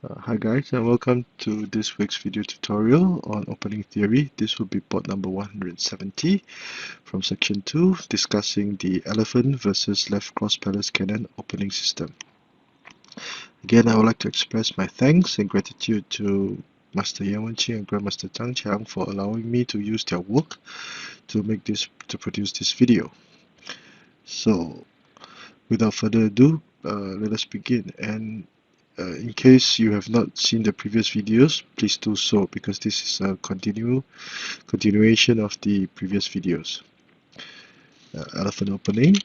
Hi guys, and welcome to this week's video tutorial on opening theory. This will be part number 170 from section 2, discussing the elephant versus left cross palace cannon opening system. Again, I would like to express my thanks and gratitude to Master Wenqing and Grandmaster Zhang for allowing me to use their work to produce this video. So, without further ado, let us begin. And in case you have not seen the previous videos, please do so, because this is a continuation of the previous videos. Elephant opening,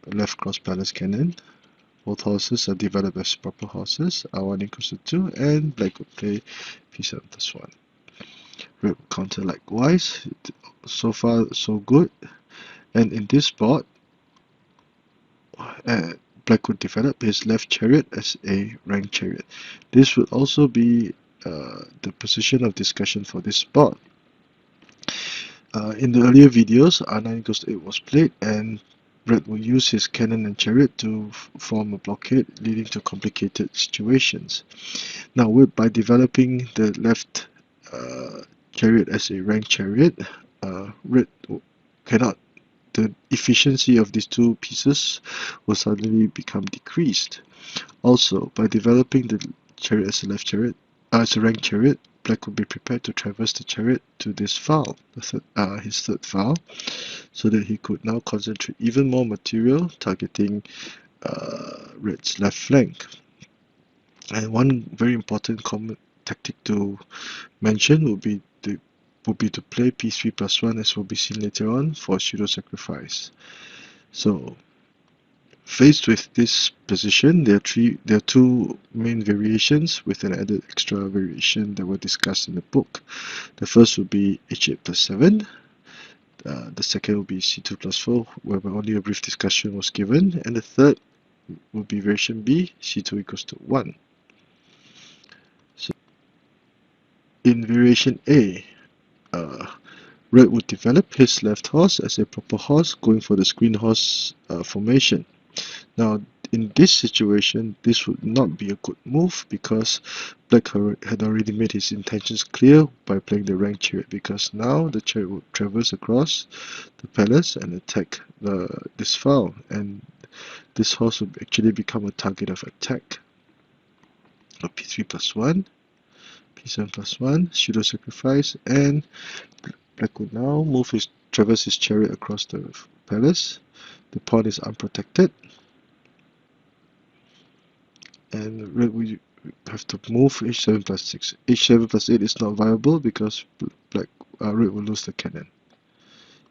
left cross palace cannon. Both horses are developed as proper horses, R1 equals to 2, and black would play P7 plus 1. Red would counter likewise. So far, so good. And in this board, black would develop his left chariot as a rank chariot. This would also be the position of discussion for this board. In the earlier videos, R9 equals to 8 was played, and red will use his cannon and chariot to form a blockade, leading to complicated situations. Now, by developing the left chariot as a rank chariot, red cannot. The efficiency of these two pieces will suddenly become decreased. Also, by developing the chariot as a left chariot, as a rank chariot, black will be prepared to traverse the chariot to this file, his third file, so that he could now concentrate even more material targeting red's left flank. And one very important common tactic to mention would be to play p3 plus 1, as will be seen later on, for pseudo sacrifice. So, faced with this position, there are two main variations with an added extra variation that were discussed in the book. The first would be h8 plus 7. The second would be c2 plus 4, whereby only a brief discussion was given. And the third would be variation B, c2 equals to 1. So, in variation A, red would develop his left horse as a proper horse, going for the screen horse formation. Now, in this situation, this would not be a good move, because black had already made his intentions clear by playing the rank chariot, because now the chariot would traverse across the palace and attack this file, and this horse would actually become a target of attack. p3 plus 1, p7 plus 1, pseudo sacrifice, and black would now traverse his chariot across the palace. The pawn is unprotected, and red will have to move h7 plus 6. h7 plus 8 is not viable because red will lose the cannon.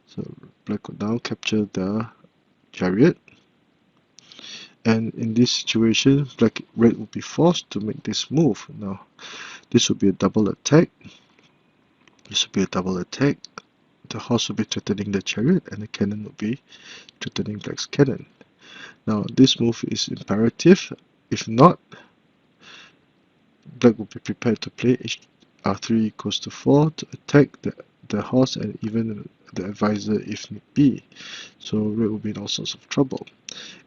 So black will now capture the chariot, and in this situation, red will be forced to make this move. Now, this will be a double attack. This will be a double attack. The horse will be threatening the chariot, and the cannon will be threatening black's cannon. Now, this move is imperative. If not, black will be prepared to play r3 equals to 4 to attack the horse and even the advisor if need be. So red will be in all sorts of trouble.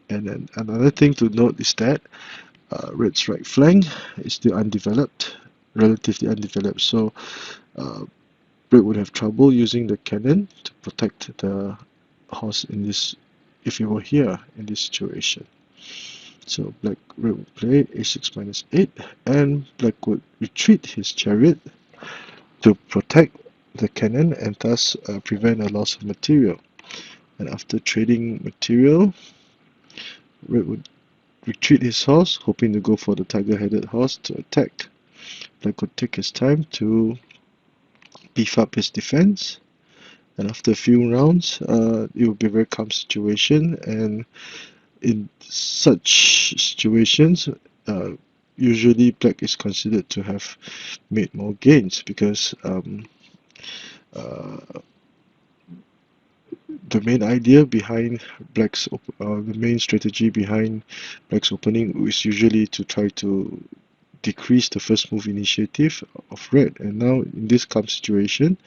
And then another thing to note is that red's right flank is still undeveloped, relatively undeveloped. So red would have trouble using the cannon to protect the horse in this, if it were here in this situation. So red would play a6 minus 8, and black would retreat his chariot to protect the cannon and thus prevent a loss of material. And after trading material, red would retreat his horse, hoping to go for the tiger-headed horse to attack. Black would take his time to beef up his defense, and after a few rounds, it would be a very calm situation. And in such situations, usually black is considered to have made more gains, because the main idea behind the main strategy behind black's opening is usually to try to decrease the first move initiative of red. And now in this calm situation,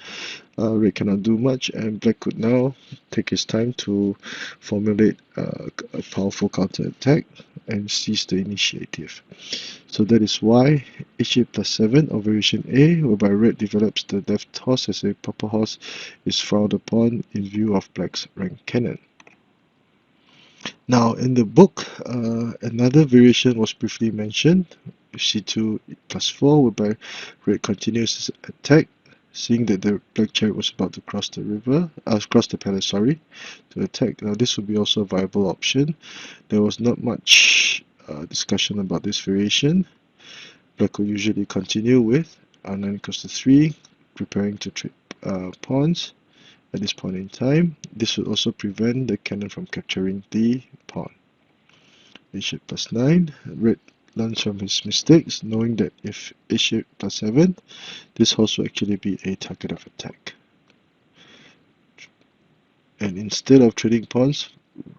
red cannot do much, and black could now take his time to formulate a powerful counter attack and seize the initiative. So that is why h8 plus 7 or variation A, whereby red develops the left horse as a purple horse, is frowned upon in view of black's rank cannon. Now in the book, another variation was briefly mentioned, c2 plus 4, whereby red continues his attack, seeing that the black chariot was about to cross the river, cross the palace, sorry, to attack. Now this would be also a viable option. There was not much discussion about this variation. Black will usually continue with r9 equals to 3, preparing to trade pawns at this point in time. This would also prevent the cannon from capturing the pawn. h8 plus 9, red learns from his mistakes, knowing that if h8 plus 7, this horse will actually be a target of attack. And instead of trading pawns,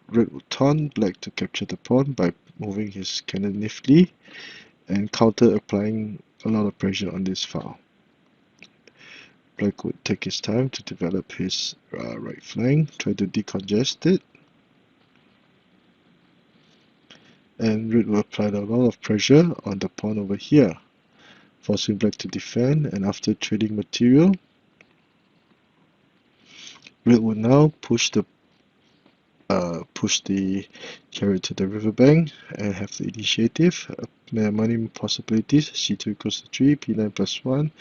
red will taunt black to capture the pawn by moving his cannon niftily and counter applying a lot of pressure on this file. Black would take his time to develop his right flank, try to decongest it, and red will apply a lot of pressure on the pawn over here, forcing black to defend. And after trading material, red will now push the chariot to the riverbank and have the initiative. Many possibilities: c2 equals to 3, p9 plus 1,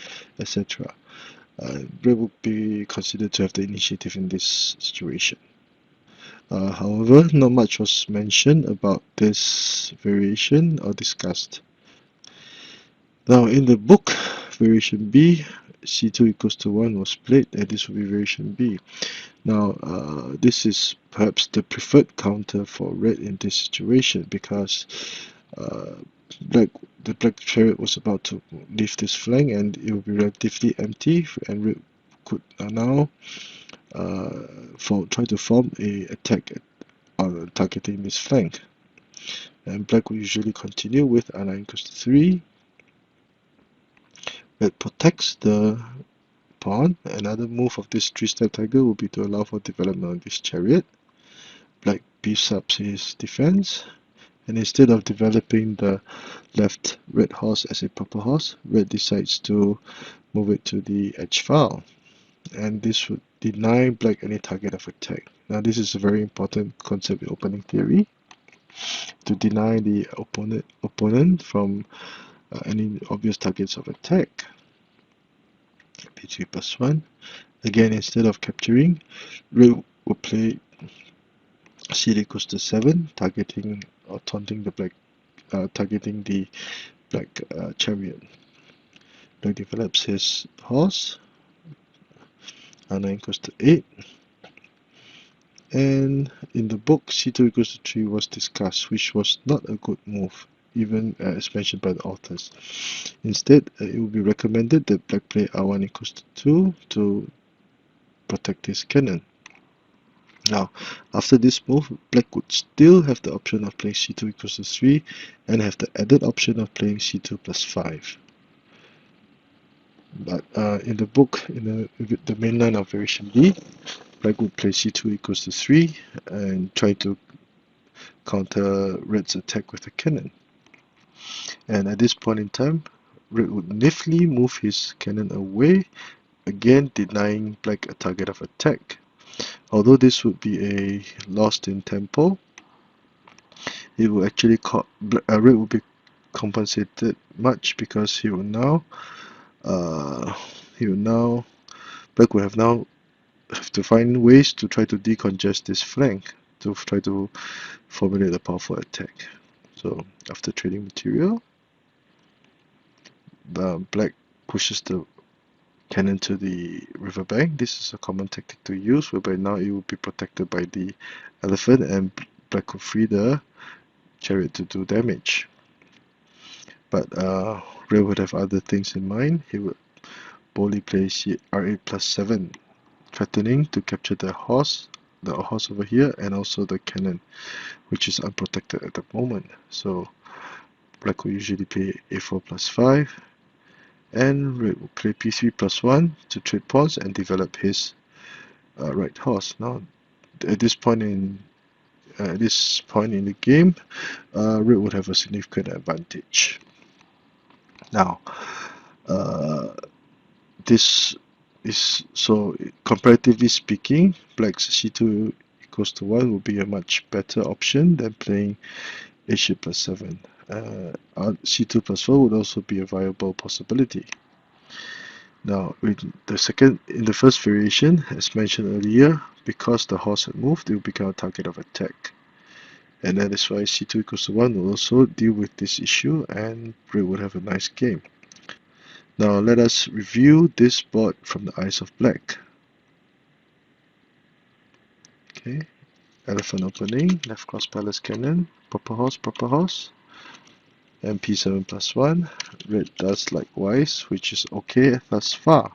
etc. Red will be considered to have the initiative in this situation. However, not much was mentioned about this variation or discussed. Now in the book, variation B, c2 equals to 1 was played, and this will be variation B. Now this is perhaps the preferred counter for red in this situation, because the black chariot was about to leave this flank and it will be relatively empty, and red could now try to form a attack on targeting this flank. And black will usually continue with r9 equals to 3. Red protects the pawn. Another move of this 3-step tiger will be to allow for development of this chariot. Black beefs up his defense, and instead of developing the left red horse as a purple horse, red decides to move it to the edge file, and this would deny black any target of attack. Now this is a very important concept in opening theory, to deny the opponent from any obvious targets of attack. p3 plus 1. Again, instead of capturing, red will play c equals to 7, targeting or taunting the black, targeting the black chariot. Black develops his horse, r9 equals to 8, and in the book c2 equals to 3 was discussed, which was not a good move, even as mentioned by the authors. Instead, it would be recommended that black play r1 equals to 2 to protect his cannon. Now, after this move, black would still have the option of playing c2 equals to 3 and have the added option of playing c2 plus 5. But in the book, in the main line of variation B, black would play c2 equals to 3 and try to counter red's attack with a cannon. And at this point in time, red would niftily move his cannon away, again denying black a target of attack. Although this would be a loss in tempo, it will actually red will be compensated much, because he will now black will have to find ways to try to decongest this flank to try to formulate a powerful attack. So after trading material, the black pushes the cannon to the riverbank. This is a common tactic to use, whereby now it will be protected by the elephant, and black will free the chariot to do damage. But red would have other things in mind. He would boldly play r8 plus 7, threatening to capture the horse over here, and also the cannon, which is unprotected at the moment. So Black will usually play a4 plus 5, and red will play p3 plus 1 to trade pawns and develop his right horse. Now, at this point in the game, red would have a significant advantage. Now, this is so comparatively speaking, black's c2 equals to 1 will be a much better option than playing a plus 7. c2 plus 4 would also be a viable possibility. Now, in the first variation, as mentioned earlier, because the horse had moved, it will become a target of attack. And that is why c2 equals to 1 will also deal with this issue, and red would have a nice game. Now, let us review this board from the eyes of black. Okay, elephant opening, left cross palace cannon, proper horse, and p7 plus 1. Red does likewise, which is okay thus far.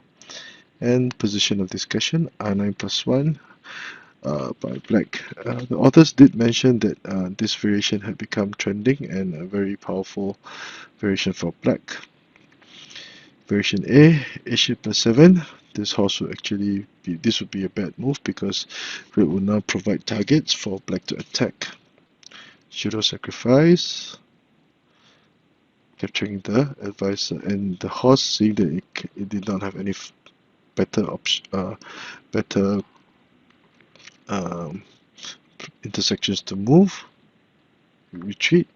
And position of discussion, r9 plus 1 by black. The authors did mention that this variation had become trending and a very powerful variation for black. Variation A, a plus 7. This horse would actually be, this would be a bad move because red will now provide targets for black to attack. Pseudo sacrifice, capturing the advisor, and the horse, seeing that it did not have any better intersections to move, retreat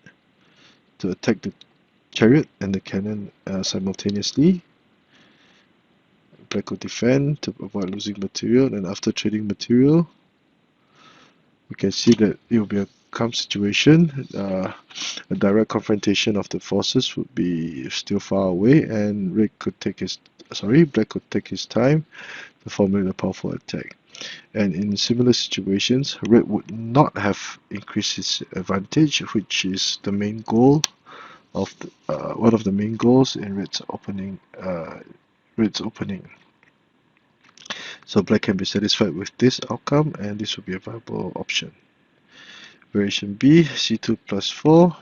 to attack the chariot and the cannon simultaneously. Black will defend to avoid losing material, and after trading material, we can see that it will be a calm situation. A direct confrontation of the forces would be still far away, and black could take his time to formulate a powerful attack. And in similar situations, red would not have increased his advantage, which is the main goal of one of the main goals in red's opening. So black can be satisfied with this outcome, and this would be a viable option. Variation B, c2 plus 4.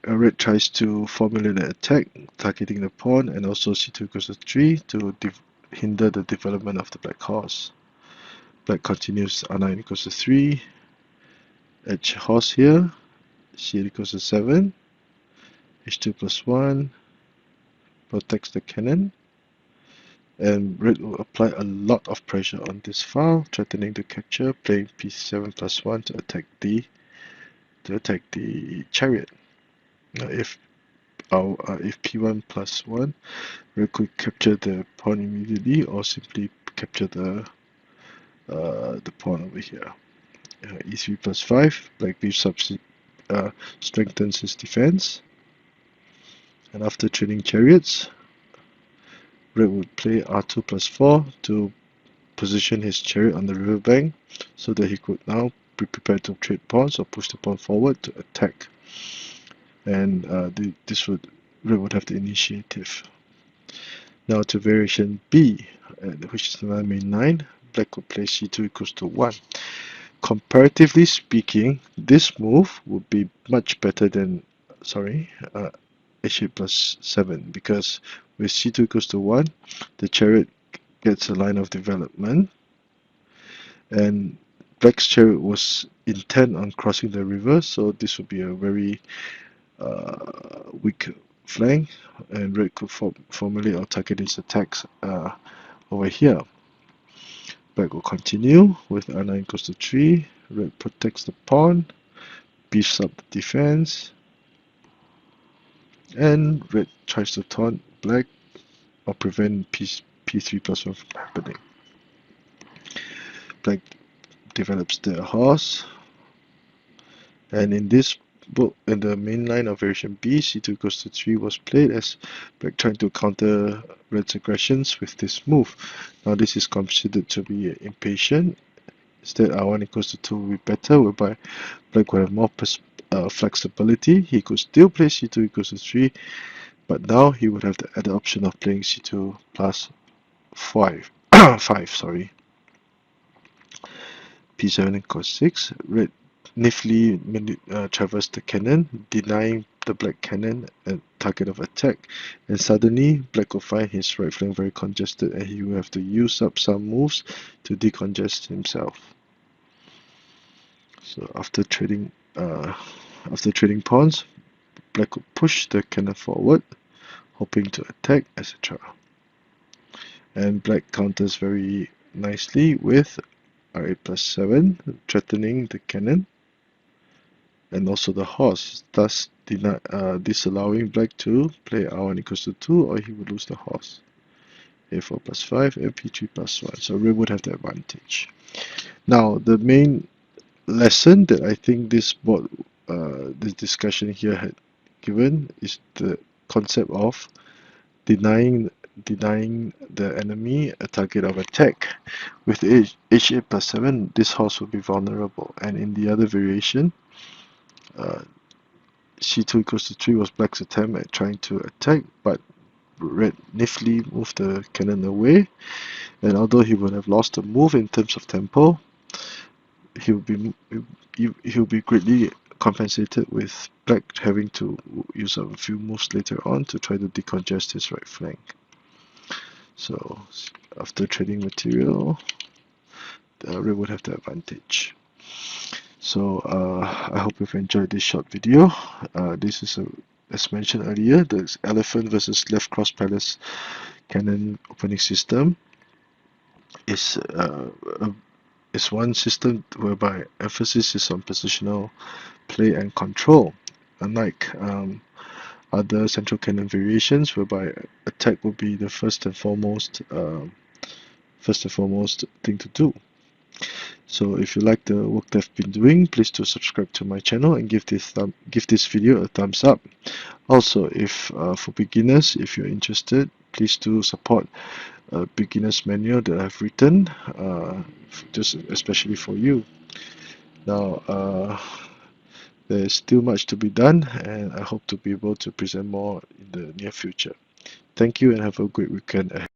Red tries to formulate an attack, targeting the pawn, and also c2 equals to 3 to hinder the development of the black horse. Black continues r9 equals to 3, edge horse here, c8 equals to 7, h2 plus 1, protects the cannon, and red will apply a lot of pressure on this file, threatening to capture, playing p7 plus 1 to attack the chariot. Now if p1 plus 1, red could capture the pawn immediately, or simply capture the pawn over here. e3 plus 5, black beefs up, strengthens his defense, and after trading chariots, red would play r2 plus 4 to position his chariot on the riverbank so that he could now be prepared to trade pawns or push the pawn forward to attack. And red would have the initiative. Now to variation B, which is the main 9, black would play c2 equals to 1. Comparatively speaking, this move would be much better than, h8 plus 7, because with c2 equals to 1, the chariot gets a line of development, and black's chariot was intent on crossing the river, so this would be a very weak flank, and red could formulate or target his attacks over here. Black will continue with r9 equals to 3, red protects the pawn, beefs up the defense, and red tries to taunt black or prevent p3 plus 1 from happening. Black develops the horse, and in this book, in the main line of variation B, c2 equals to 3 was played as black trying to counter red's aggressions with this move. Now this is considered to be impatient. Instead, r1 equals to 2 will be better, whereby black will have more flexibility. He could still play c2 equals to 3, but now he would have the added option of playing c2 plus 5. 5, sorry. p7 equals 6. Red niftily traversed the cannon, denying the black cannon at target of attack, and suddenly black will find his right flank very congested and he will have to use up some moves to decongest himself. So after trading pawns, black will push the cannon forward, hoping to attack, etc. And black counters very nicely with r8 plus 7, threatening the cannon and also the horse, thus disallowing black to play r1 equals to 2 or he would lose the horse. a4 plus 5 and p3 plus 1. So red would have the advantage. Now the main lesson that I think this discussion here had given is the concept of denying the enemy a target of attack. With h8 plus 7, this horse will be vulnerable, and in the other variation, c2 equals to 3 was black's attempt at trying to attack, but red niftily moved the cannon away, and although he would have lost a move in terms of tempo, he'll be greatly compensated with black having to use up a few moves later on to try to decongest his right flank. So after trading material, red would have the advantage. So I hope you've enjoyed this short video. This is as mentioned earlier, the elephant versus left cross palace cannon opening system is one system whereby emphasis is on positional play and control, unlike other central cannon variations whereby attack will be the first and foremost thing to do. So if you like the work that I've been doing, please do subscribe to my channel and give this video a thumbs up. Also, if for beginners, if you're interested, please do support a beginner's manual that I've written, just especially for you. Now, there's still much to be done, and I hope to be able to present more in the near future. Thank you and have a great weekend ahead.